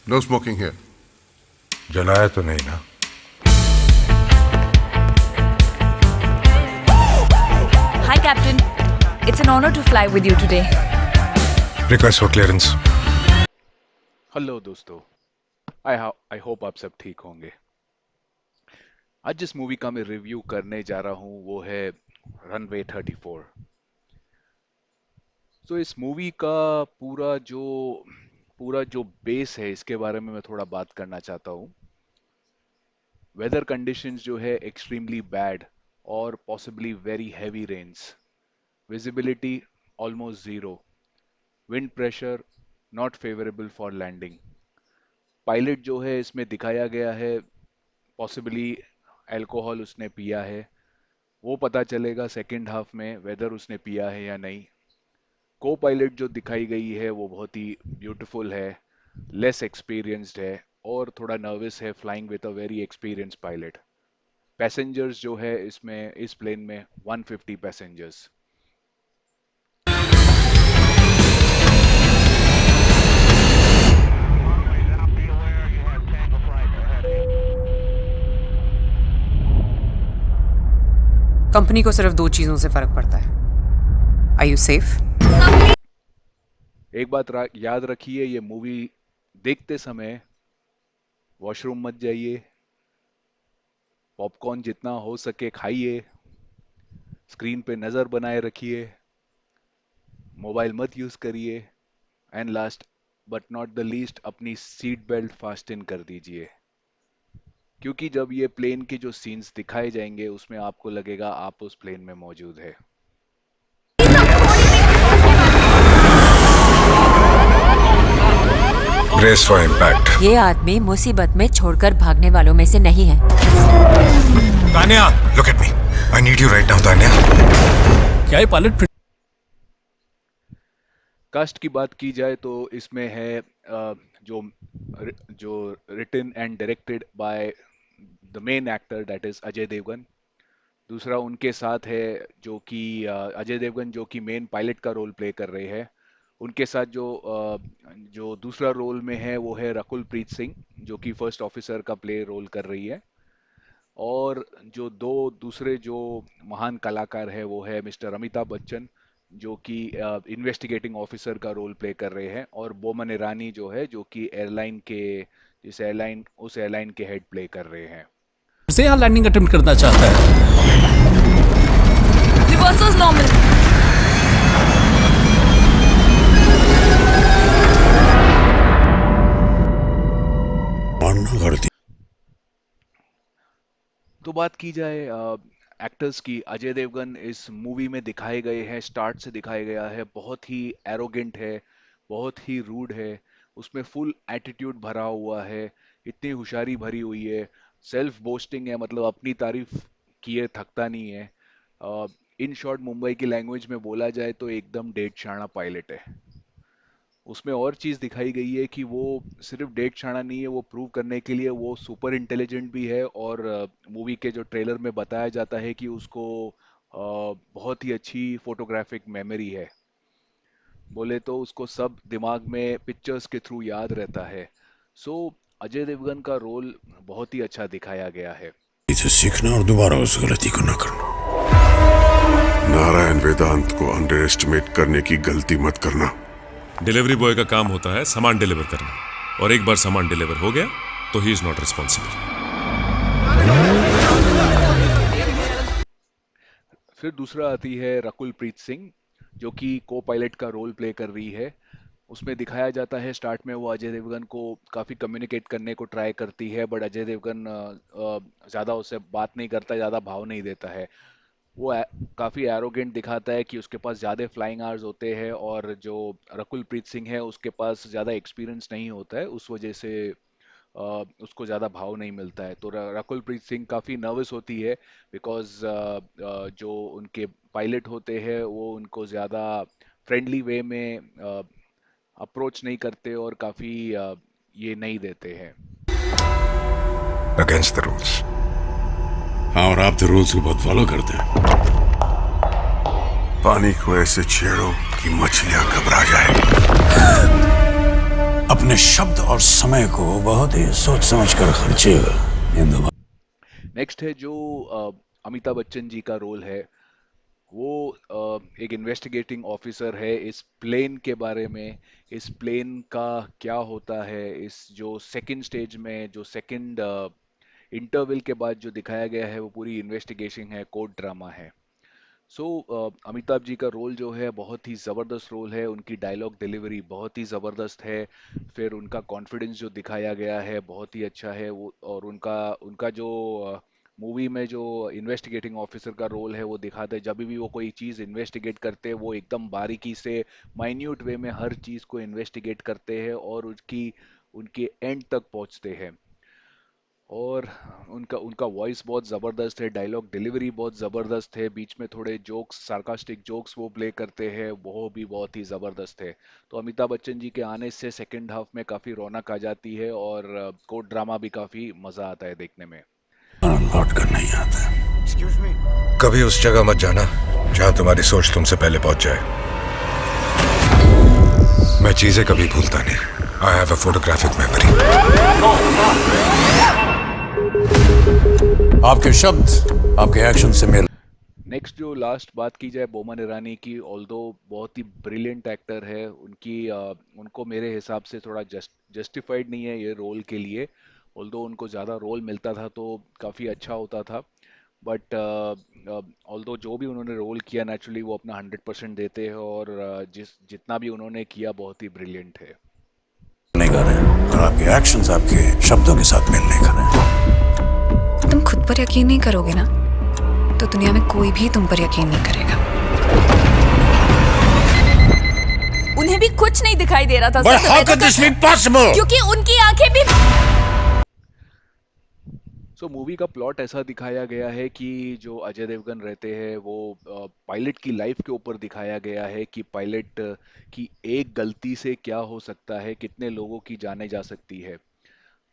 No smoking here. जलाया तो नहीं ना? Hi, Captain. It's an honor to fly with you today. Request for clearance. Hello दोस्तों, I hope आप सब ठीक होंगे। आज जिस मूवी का मैं रिव्यू करने जा रहा हूँ वो है रनवे 34। तो इस मूवी का पूरा जो बेस है इसके बारे में मैं थोड़ा बात करना चाहता हूँ। वेदर कंडीशंस जो है एक्सट्रीमली बैड और possibly very heavy rains, visibility almost zero, wind pressure not favourable for landing. Pilot जो है इसमें दिखाया गया है पॉसिबली अल्कोहल उसने पिया है, वो पता चलेगा सेकंड हाफ में वेदर उसने पिया है या नहीं। को पायलट जो दिखाई गई है वो बहुत ही ब्यूटीफुल है, लेस एक्सपीरियंस्ड है और थोड़ा नर्वस है flying with a very experienced pilot. Passengers जो है इसमें इस प्लेन में 150 पैसेंजर्स। कंपनी को सिर्फ 2 चीजों से फर्क पड़ता है। Are you safe? एक बात याद रखिए, ये मूवी देखते समय वॉशरूम मत जाइए, पॉपकॉर्न जितना हो सके खाइए, स्क्रीन पे नज़र बनाए रखिए, मोबाइल मत यूज़ करिए and last but not the least अपनी सीट बेल्ट फास्टन कर दीजिए, क्योंकि जब ये प्लेन के जो सीन्स दिखाए जाएंगे उसमें आपको लगेगा आप उस प्लेन में मौजूद है। Brace for impact. ये आदमी मुसीबत में छोड़कर भागने वालों में से नहीं है। Tanya, look at me. I need you right now, Tanya. क्या ये पायलट कास्ट की बात की जाए तो इसमें है जो जो written and directed by the main actor that is Ajay Devgn. दूसरा उनके साथ है जो कि अजय देवगन जो कि मेन पायलट का रोल प्ले कर रहे हैं। उनके साथ जो दूसरा रोल में है वो है रकुल प्रीत सिंह जो कि फर्स्ट ऑफिसर का प्ले रोल कर रही है। और जो दूसरे जो महान कलाकार है वो है मिस्टर अमिताभ बच्चन जो कि इन्वेस्टिगेटिंग ऑफिसर का रोल प्ले कर रहे हैं, और बोमन ईरानी जो है जो कि उस एयरलाइन के हेड प्ले कर रहे हैं। से यहाँ लैंडिंग अटेम्प्ट करना चाहता है? Reversals normal. तो बात की जाए एक्टर्स की, अजय देवगन इस मूवी में दिखाए गए हैं, स्टार्ट से दिखाया गया है बहुत ही एरोगेंट है, बहुत ही रूड है, उसमें फुल एटीट्यूड भरा हुआ है, इतनी होशियारी भरी हुई है, सेल्फ बोस्टिंग है, मतलब अपनी तारीफ किए थकता नहीं है। इन शॉर्ट मुंबई की लैंग्वेज में बोला जाए तो एकदम डेढ़ शाना पायलट है। उसमें और चीज़ दिखाई गई है कि वो सिर्फ डेढ़ शाना नहीं है, वो प्रूव करने के लिए वो सुपर इंटेलिजेंट भी है। और मूवी के जो ट्रेलर में बताया जाता है कि उसको बहुत ही अच्छी फोटोग्राफिक मेमोरी है, बोले तो उसको सब दिमाग में पिक्चर्स के थ्रू याद रहता है। सो अजय देवगन का रोल बहुत ही अच्छा दिखाया गया है। इसे सीखना और दोबारा उस गलती को न करना। नारायण वेदांत को अंडर एस्टिमेट करने की गलती मत करना। डिलीवरी बॉय का काम होता है सामान डिलीवर करना, और एक बार सामान डिलीवर हो गया तो ही इज नॉट रिस्पॉन्सिबल। फिर दूसरा आती है रकुल प्रीत सिंह जो कि को पायलट का रोल प्ले कर रही है। उसमें दिखाया जाता है स्टार्ट में वो अजय देवगन को काफ़ी कम्युनिकेट करने को ट्राई करती है, बट अजय देवगन ज़्यादा उससे बात नहीं करता, ज़्यादा भाव नहीं देता है। वो काफ़ी एरोगेंट दिखाता है कि उसके पास ज़्यादा फ्लाइंग आवर्स होते हैं, और जो रकुल प्रीत सिंह है उसके पास ज़्यादा एक्सपीरियंस नहीं होता है, उस वजह से उसको ज़्यादा भाव नहीं मिलता है। तो रकुल प्रीत सिंह काफ़ी नर्वस होती है बिकॉज जो उनके पायलट होते हैं वो उनको ज़्यादा फ्रेंडली वे में अप्रोच नहीं करते और काफ़ी ये नहीं देते हैं। Against the rules. हाँ, और आप तो रूल्स को बहुत फॉलो करते हैं। पानी को ऐसे छेड़ो कि मछलियां घबरा जाए। अपने अपने शब्द और समय को बहुत ही सोच समझ कर खर्चेगा इंदु भाई। नेक्स्ट है जो अमिताभ बच्चन जी का रोल है, वो एक इन्वेस्टिगेटिंग ऑफिसर है इस प्लेन के बारे में। इस प्लेन का क्या होता है, इस जो सेकंड स्टेज में, जो सेकंड इंटरवल के बाद जो दिखाया गया है, वो पूरी इन्वेस्टिगेशन है, कोर्ट ड्रामा है। सो अमिताभ जी का रोल जो है बहुत ही ज़बरदस्त रोल है, उनकी डायलॉग डिलीवरी बहुत ही ज़बरदस्त है। फिर उनका कॉन्फिडेंस जो दिखाया गया है बहुत ही अच्छा है वो, और उनका उनका जो मूवी में जो इन्वेस्टिगेटिंग ऑफिसर का रोल है वो दिखाते हैं, जब भी वो कोई चीज़ इन्वेस्टिगेट करते हैं वो एकदम बारीकी से माइन्यूट वे में हर चीज़ को इन्वेस्टिगेट करते हैं और उसकी उनके एंड तक पहुंचते हैं। और उनका उनका वॉइस बहुत ज़बरदस्त है, डायलॉग डिलीवरी बहुत ज़बरदस्त है, बीच में थोड़े जोक्स, सार्कास्टिक जोक्स वो प्ले करते हैं, वो भी बहुत ही ज़बरदस्त है। तो अमिताभ बच्चन जी के आने से सेकंड हाफ में काफ़ी रौनक आ जाती है और कोर्ट ड्रामा भी काफ़ी मज़ा आता है देखने में। लौट कर नहीं आता। कभी उस जगह मत जाना जहां तुम्हारी सोच तुमसे पहले पहुंच जाए। मैं चीजें कभी भूलता नहीं। I have a photographic memory. आपके शब्द आपके एक्शन से मेल। नेक्स्ट जो लास्ट बात की जाए बोमन ईरानी की, ऑल्दो बहुत ही ब्रिलियंट एक्टर है, उनको मेरे हिसाब से थोड़ा जस्टिफाइड नहीं है ये रोल के लिए। ऑल्दो उनको ज़्यादा रोल मिलता था तो काफ़ी अच्छा होता था, बट ऑल्दो जो भी उन्होंने रोल किया नेचुरली वो अपना 100% देते हैं और जितना भी उन्होंने किया बहुत ही ब्रिलियंट है। नहीं कर रहे और आपके एक्शंस आपके शब्दों के साथ मेल नहीं कर रहे। तुम खुद पर यकीन नहीं करोगे ना, तो दुनिया में कोई भी तुम पर यकीन नहीं करेगा। उन्हें भी कुछ नहीं दिखाई दे रहा था But sir, how could this be possible? क्योंकि उनकी आंखें भी। सो मूवी का प्लॉट ऐसा दिखाया गया है कि जो अजय देवगन रहते हैं वो पायलट की लाइफ के ऊपर दिखाया गया है कि पायलट की एक गलती से क्या हो सकता है, कितने लोगों की जाने जा सकती है।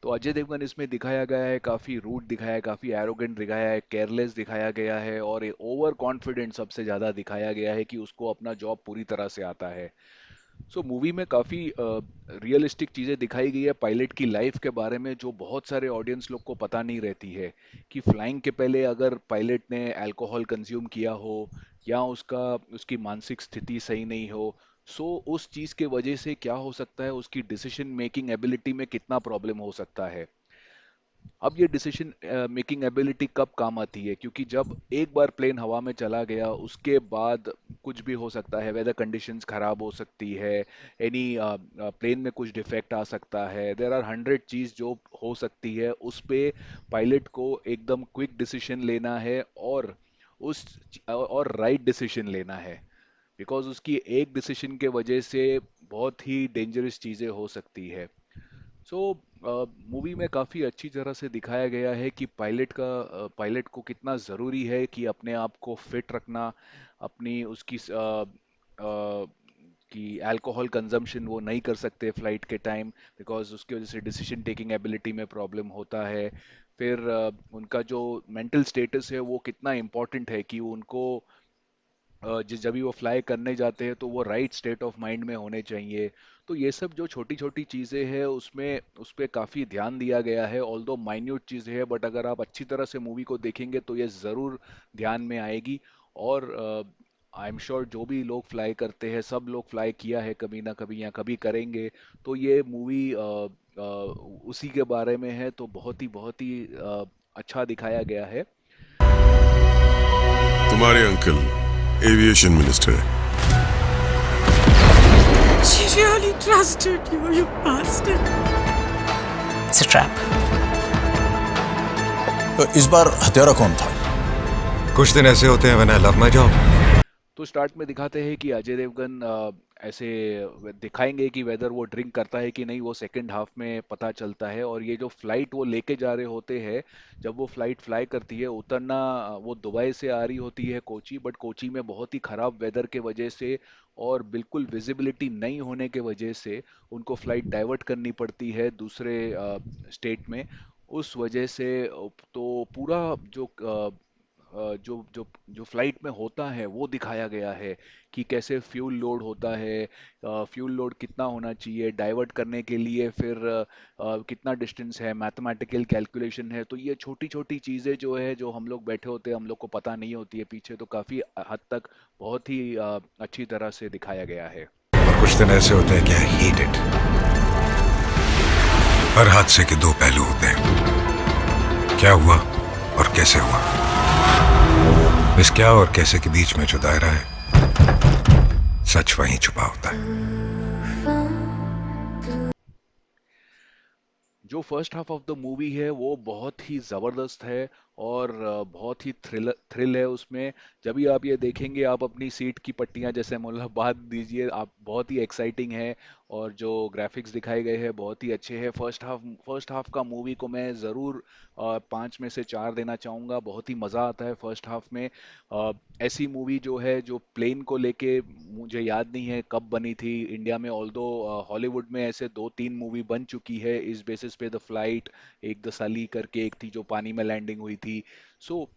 तो अजय देवगन इसमें दिखाया गया है काफ़ी रूड दिखाया है, काफ़ी एरोगेंट दिखाया है, केयरलेस दिखाया गया है और ओवर कॉन्फिडेंट सबसे ज़्यादा दिखाया गया है कि उसको अपना जॉब पूरी तरह से आता है। सो मूवी में काफ़ी रियलिस्टिक चीज़ें दिखाई गई है पायलट की लाइफ के बारे में, जो बहुत सारे ऑडियंस लोग को पता नहीं रहती है कि फ्लाइंग के पहले अगर पायलट ने अल्कोहल कंज्यूम किया हो या उसकी मानसिक स्थिति सही नहीं हो, सो उस चीज़ के वजह से क्या हो सकता है, उसकी डिसीजन मेकिंग एबिलिटी में कितना प्रॉब्लम हो सकता है। अब ये डिसीजन मेकिंग एबिलिटी कब काम आती है, क्योंकि जब एक बार प्लेन हवा में चला गया उसके बाद कुछ भी हो सकता है, वेदर कंडीशंस खराब हो सकती है, एनी प्लेन में कुछ डिफेक्ट आ सकता है, देयर आर 100 चीज़ जो हो सकती है। उस पे पायलट को एकदम क्विक डिसीजन लेना है उस और राइट डिसीजन लेना है, बिकॉज उसकी एक डिसीजन के वजह से बहुत ही डेंजरस चीज़ें हो सकती है। सो मूवी में काफ़ी अच्छी तरह से दिखाया गया है कि पायलट को कितना ज़रूरी है कि अपने आप को फिट रखना, अपनी उसकी कि अल्कोहल कंजम्पशन वो नहीं कर सकते फ्लाइट के टाइम, बिकॉज उसकी वजह से डिसीजन टेकिंग एबिलिटी में प्रॉब्लम होता है। फिर उनका जो मेंटल स्टेटस है वो कितना इम्पोर्टेंट है कि उनको जब भी वो फ्लाई करने जाते हैं तो वो राइट स्टेट ऑफ माइंड में होने चाहिए। तो ये सब जो छोटी छोटी चीज़ें हैं उसमें उस पर काफ़ी ध्यान दिया गया है, ऑल्दो माइन्यूट चीज़ें हैं, बट अगर आप अच्छी तरह से मूवी को देखेंगे तो ये ज़रूर ध्यान में आएगी। और आई एम श्योर जो भी लोग फ्लाई करते हैं, सब लोग फ्लाई किया है कभी ना कभी या कभी करेंगे, तो ये मूवी उसी के बारे में है, तो बहुत ही अच्छा दिखाया गया है। तुम्हारे अंकल एविएशन मिनिस्टर है। She really trusted you, you bastard. It's a trap. तो इस बार हत्यारा कौन था? कुछ दिन ऐसे होते हैं when I love my job। तो स्टार्ट में दिखाते हैं कि अजय देवगन ऐसे दिखाएंगे कि वेदर वो ड्रिंक करता है कि नहीं, वो सेकंड हाफ में पता चलता है। और ये जो फ्लाइट वो लेके जा रहे होते हैं, जब वो फ्लाइट फ्लाई करती है, उतरना वो दुबई से आ रही होती है कोची, बट कोची में बहुत ही ख़राब वेदर के वजह से और बिल्कुल विजिबिलिटी नहीं होने के वजह से उनको फ्लाइट डाइवर्ट करनी पड़ती है दूसरे स्टेट में। उस वजह से तो पूरा जो जो जो जो फ्लाइट में होता है वो दिखाया गया है कि कैसे फ्यूल लोड होता है, फ्यूल लोड कितना होना चाहिए डाइवर्ट करने के लिए, फिर कितना डिस्टेंस है, मैथमेटिकल कैलकुलेशन है। तो ये छोटी छोटी चीज़ें जो है, जो हम लोग बैठे होते हैं हम लोग को पता नहीं होती है पीछे, तो काफ़ी हद तक बहुत ही अच्छी तरह से दिखाया गया है। और कुछ दिन ऐसे होते हैं कि आई हेट इट। हर हादसे के दो पहलू होते हैं, क्या हुआ और कैसे हुआ। इस क्या और कैसे के बीच में जो दायरा है, सच वहीं छुपा होता है। जो first half of the movie है वो बहुत ही ज़बरदस्त है, और बहुत ही थ्रिल है उसमें। जब भी आप ये देखेंगे आप अपनी सीट की पट्टियां जैसे मतलब बांध दीजिए आप, बहुत ही एक्साइटिंग है। और जो ग्राफिक्स दिखाए गए हैं बहुत ही अच्छे हैं। फर्स्ट हाफ का मूवी को मैं ज़रूर 5 में से 4 देना चाहूँगा। बहुत ही मज़ा आता है फर्स्ट हाफ में। ऐसी मूवी जो है, जो प्लेन को लेके, मुझे याद नहीं है कब बनी थी इंडिया में, ऑल्दो हॉलीवुड में ऐसे 2-3 मूवी बन चुकी है इस बेसिस पे। द फ्लाइट, एक द सली करके एक थी जो पानी में लैंडिंग हुई थी। सो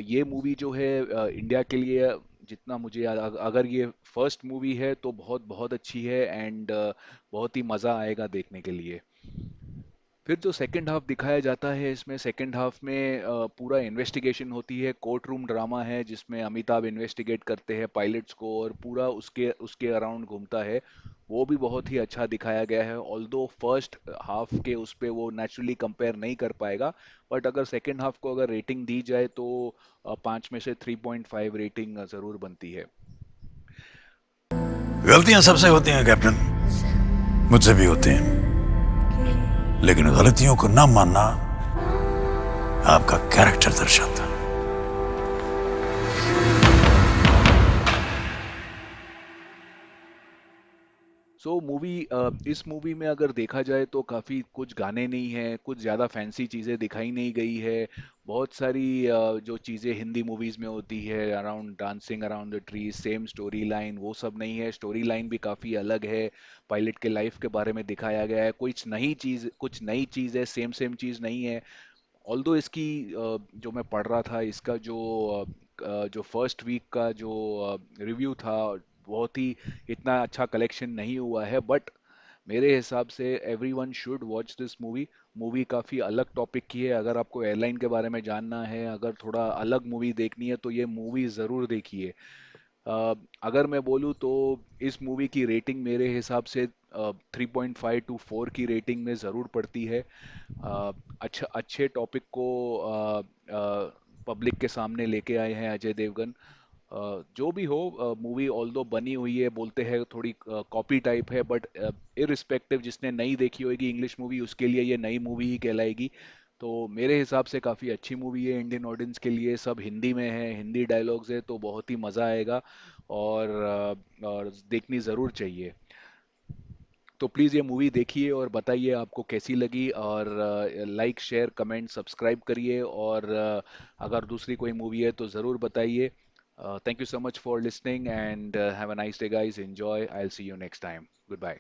ये मूवी जो है इंडिया के लिए, जितना मुझे याद, अगर ये फर्स्ट मूवी है तो बहुत बहुत अच्छी है, एंड बहुत ही मज़ा आएगा देखने के लिए। फिर जो सेकंड हाफ दिखाया जाता है इसमें, सेकंड हाफ में पूरा इन्वेस्टिगेशन होती है, कोर्ट रूम ड्रामा है जिसमें अमिताभ इन्वेस्टिगेट करते हैं पायलट्स को, और पूरा उसके उसके अराउंड घूमता है। वो भी बहुत ही अच्छा दिखाया गया है। ऑल्दो फर्स्ट हाफ के उस पे वो नेचुरली कंपेयर नहीं कर पाएगा, बट अगर सेकंड हाफ को अगर रेटिंग दी जाए तो 5 में से 3.5 रेटिंग ज़रूर बनती है। गलतियां सबसे होती हैं कैप्टन, मुझसे भी होती हैं, लेकिन गलतियों को ना मानना आपका कैरेक्टर दर्शाता है। इस मूवी में अगर देखा जाए तो काफ़ी कुछ गाने नहीं हैं, कुछ ज़्यादा फैंसी चीज़ें दिखाई नहीं गई है। बहुत सारी जो चीज़ें हिंदी मूवीज़ में होती है, around dancing around the tree, same story line, वो सब नहीं है। स्टोरी लाइन भी काफ़ी अलग है, पायलट के लाइफ के बारे में दिखाया गया है। कुछ नई चीज़ है, सेम सेम चीज़ नहीं है। ऑल्दो इसकी जो मैं पढ़ रहा था, इसका जो फर्स्ट वीक का जो रिव्यू था, बहुत ही इतना अच्छा कलेक्शन नहीं हुआ है, बट मेरे हिसाब से everyone should watch this movie. Movie काफ़ी अलग टॉपिक की है। अगर आपको एयरलाइन के बारे में जानना है, अगर थोड़ा अलग मूवी देखनी है, तो ये मूवी ज़रूर देखिए। अगर मैं बोलूँ तो इस मूवी की रेटिंग मेरे हिसाब से 3.5 to 4 की रेटिंग में ज़रूर पड़ती है। अच्छे टॉपिक को पब्लिक के सामने लेके आए हैं अजय देवगन। जो भी हो, मूवी ऑल्दो बनी हुई है, बोलते हैं थोड़ी कॉपी टाइप है, बट इररिस्पेक्टिव जिसने नहीं देखी होगी इंग्लिश मूवी, उसके लिए ये नई मूवी ही कहलाएगी। तो मेरे हिसाब से काफ़ी अच्छी मूवी है इंडियन ऑडियंस के लिए। सब हिंदी में है, हिंदी डायलॉग्स है, तो बहुत ही मज़ा आएगा, और देखनी ज़रूर चाहिए। तो प्लीज़ ये मूवी देखिए और बताइए आपको कैसी लगी, और लाइक शेयर कमेंट सब्सक्राइब करिए, और अगर दूसरी कोई मूवी है तो ज़रूर बताइए। Thank you so much for listening, and have a nice day guys. Enjoy. I'll see you next time. Goodbye.